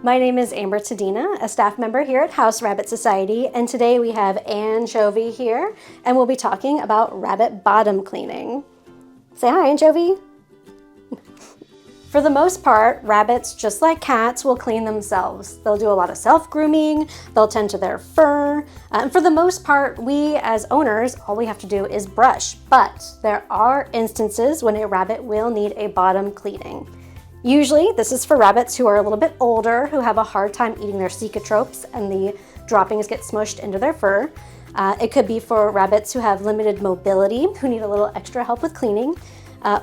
My name is Erin Tadena, a staff member here at House Rabbit Society, and today we have Anchovy here, and we'll be talking about rabbit bottom cleaning. Say hi, Anchovy. For the most part, rabbits, just like cats, will clean themselves. They'll do a lot of self-grooming, they'll tend to their fur, and for the most part, we as owners, all we have to do is brush. But there are instances when a rabbit will need a bottom cleaning. Usually, this is for rabbits who are a little bit older, who have a hard time eating their cecotropes and the droppings get smushed into their fur. It could be for rabbits who have limited mobility, who need a little extra help with cleaning.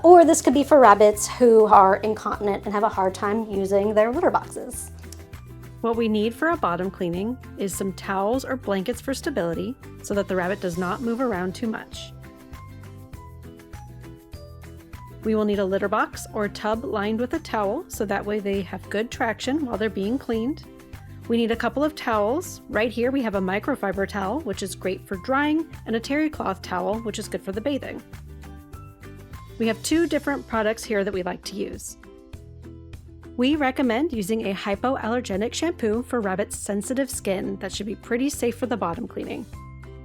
Or this could be for rabbits who are incontinent and have a hard time using their litter boxes. What we need for a bottom cleaning is some towels or blankets for stability so that the rabbit does not move around too much. We will need a litter box or tub lined with a towel so that way they have good traction while they're being cleaned. We need a couple of towels. Right here we have a microfiber towel, which is great for drying, and a terry cloth towel, which is good for the bathing. We have two different products here that we like to use. We recommend using a hypoallergenic shampoo for rabbits' sensitive skin that should be pretty safe for the bottom cleaning.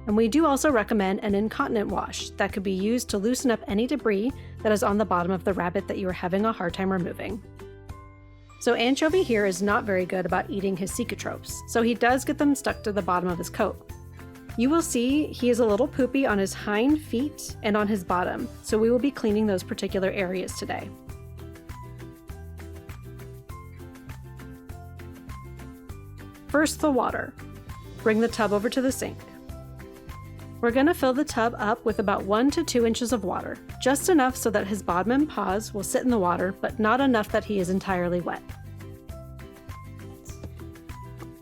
And we do also recommend an incontinent wash that could be used to loosen up any debris that is on the bottom of the rabbit that you are having a hard time removing. So Anchovy here is not very good about eating his cecotropes, so he does get them stuck to the bottom of his coat. You will see he is a little poopy on his hind feet and on his bottom, so we will be cleaning those particular areas today. First, the water. Bring the tub over to the sink. We're going to fill the tub up with about 1 to 2 inches of water, just enough so that his bottom and paws will sit in the water, but not enough that he is entirely wet.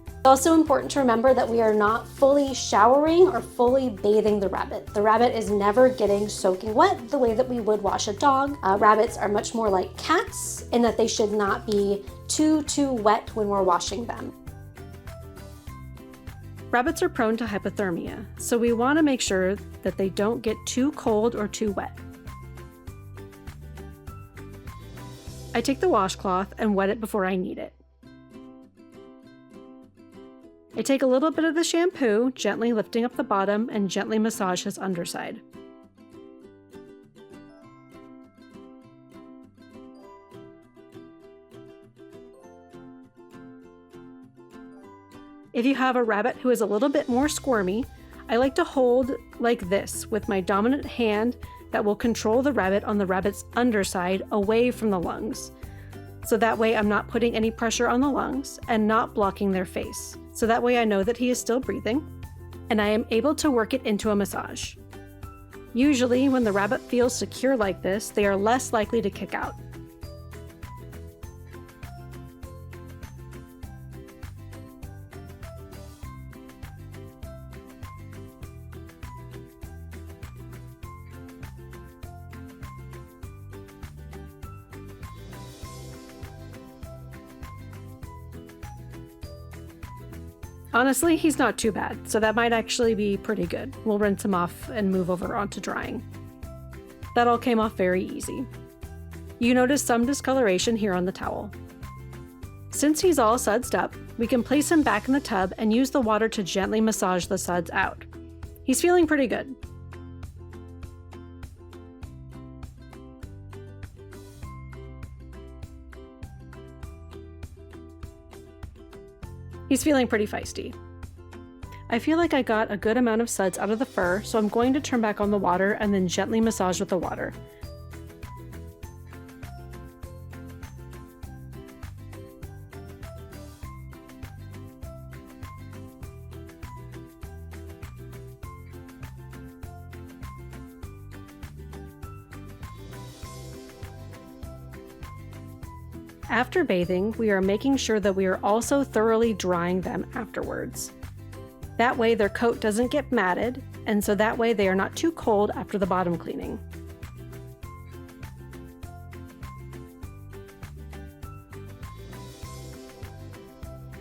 It's also important to remember that we are not fully showering or fully bathing the rabbit. The rabbit is never getting soaking wet the way that we would wash a dog. Rabbits are much more like cats in that they should not be too wet when we're washing them. Rabbits are prone to hypothermia, so we want to make sure that they don't get too cold or too wet. I take the washcloth and wet it before I knead it. I take a little bit of the shampoo, gently lifting up the bottom, and gently massage his underside. If you have a rabbit who is a little bit more squirmy, I like to hold like this with my dominant hand that will control the rabbit on the rabbit's underside away from the lungs. So that way I'm not putting any pressure on the lungs and not blocking their face. So that way I know that he is still breathing, and I am able to work it into a massage. Usually when the rabbit feels secure like this, they are less likely to kick out. Honestly, he's not too bad, so that might actually be pretty good. We'll rinse him off and move over onto drying. That all came off very easy. You notice some discoloration here on the towel. Since he's all sudsed up, we can place him back in the tub and use the water to gently massage the suds out. He's feeling pretty good. He's feeling pretty feisty. I feel like I got a good amount of suds out of the fur, so I'm going to turn back on the water and then gently massage with the water. After bathing, we are making sure that we are also thoroughly drying them afterwards. That way their coat doesn't get matted, and so that way they are not too cold after the bottom cleaning.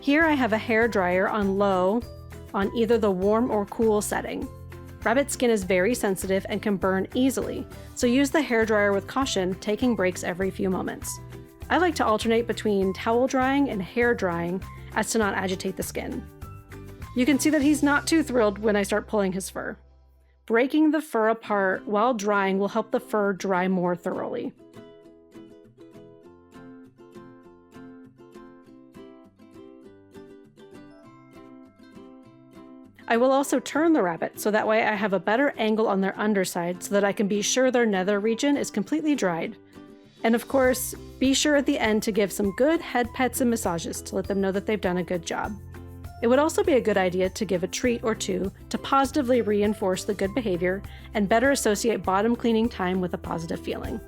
Here I have a hair dryer on low on either the warm or cool setting. Rabbit skin is very sensitive and can burn easily, so use the hair dryer with caution, taking breaks every few moments. I like to alternate between towel drying and hair drying as to not agitate the skin. You can see that he's not too thrilled when I start pulling his fur. Breaking the fur apart while drying will help the fur dry more thoroughly. I will also turn the rabbit so that way I have a better angle on their underside so that I can be sure their nether region is completely dried. And of course, be sure at the end to give some good head pets and massages to let them know that they've done a good job. It would also be a good idea to give a treat or two to positively reinforce the good behavior and better associate bottom cleaning time with a positive feeling.